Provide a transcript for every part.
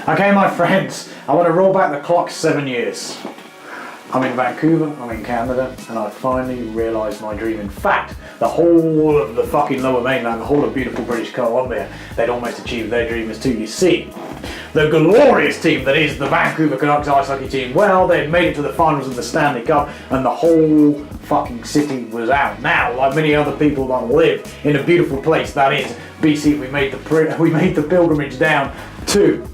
Okay, my friends, I want to roll back the clock 7 years. I'm in Vancouver, I'm in Canada, and I finally realised my dream. In fact, the whole of the fucking Lower Mainland, the whole of beautiful British Columbia, they'd almost achieved their dream as too. You see, the glorious team that is the Vancouver Canucks ice hockey team, well, they'd made it to the finals of the Stanley Cup, and the whole fucking city was out. Now, like many other people that live in a beautiful place, that is BC, we made the pilgrimage down to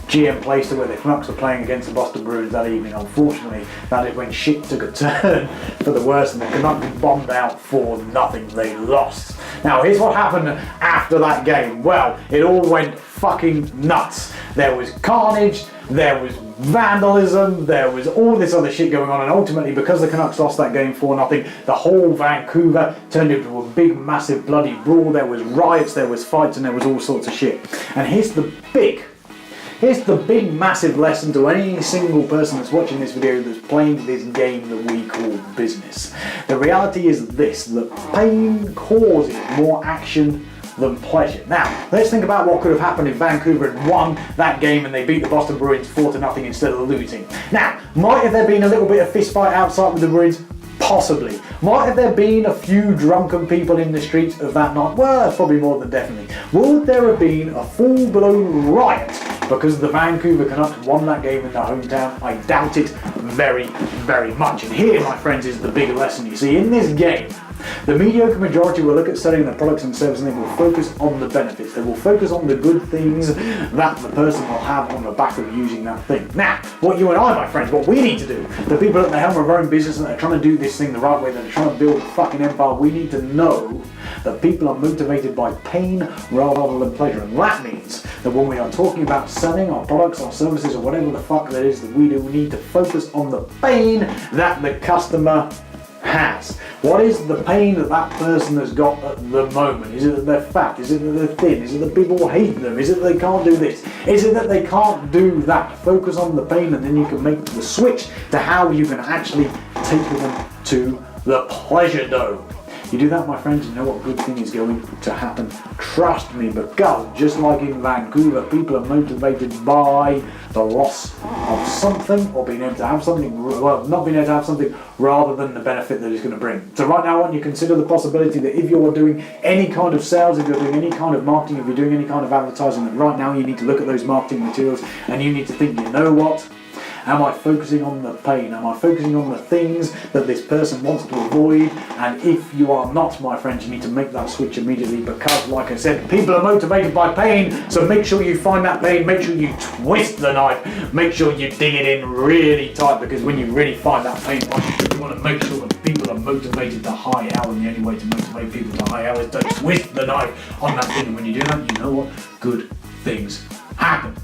GM Place, where the Canucks were playing against the Boston Bruins that evening. Unfortunately, that is when shit took a turn for the worse, and the Canucks bombed out 4-0. They lost. Now, here's what happened after that game. Well, it all went fucking nuts. There was carnage, there was vandalism, there was all this other shit going on, and ultimately, because the Canucks lost that game 4-0, the whole Vancouver turned into a big, massive, bloody brawl. There was riots, there was fights, and there was all sorts of shit. And here's the big, massive lesson to any single person that's watching this video that's playing this game that we call business. The reality is this, that pain causes more action than pleasure. Now, let's think about what could have happened if Vancouver had won that game and they beat the Boston Bruins 4-0 instead of losing. Now, might have there been a little bit of fist fight outside with the Bruins? Possibly. Might have there been a few drunken people in the streets of that night? Well, that's probably more than definitely. Would there have been a full-blown riot because the Vancouver Canucks won that game in their hometown? I doubt it very, very much. And here, my friends, is the big lesson. You see, in this game, the mediocre majority will look at selling their products and services, and they will focus on the benefits. They will focus on the good things that the person will have on the back of using that thing. Now, what you and I, my friends, what we need to do, the people at the helm of our own business and that are trying to do this thing the right way, that are trying to build a fucking empire, we need to know that people are motivated by pain rather than pleasure. And that means that when we are talking about selling our products, our services, or whatever the fuck that is that we do, we need to focus on the pain that the customer has. What is the pain that that person has got at the moment? Is it that they're fat? Is it that they're thin? Is it that people hate them? Is it that they can't do this? Is it that they can't do that? Focus on the pain, and then you can make the switch to how you can actually take them to the pleasure dome. You do that, my friends, you know what good thing is going to happen. Trust me, because just like in Vancouver, people are motivated by the loss of something, or being able to have something, well, not being able to have something, rather than the benefit that it's going to bring. So right now, I want you to consider the possibility that if you're doing any kind of sales, if you're doing any kind of marketing, if you're doing any kind of advertising, that right now you need to look at those marketing materials and you need to think, you know what? Am I focusing on the pain? Am I focusing on the things that this person wants to avoid? And if you are not, my friends, you need to make that switch immediately, because, like I said, people are motivated by pain. So make sure you find that pain, make sure you twist the knife, make sure you dig it in really tight, because when you really find that pain point, you want to make sure that people are motivated to high hour, and the only way to motivate people to high hour is to twist the knife on that thing. And when you do that, you know what? Good things happen.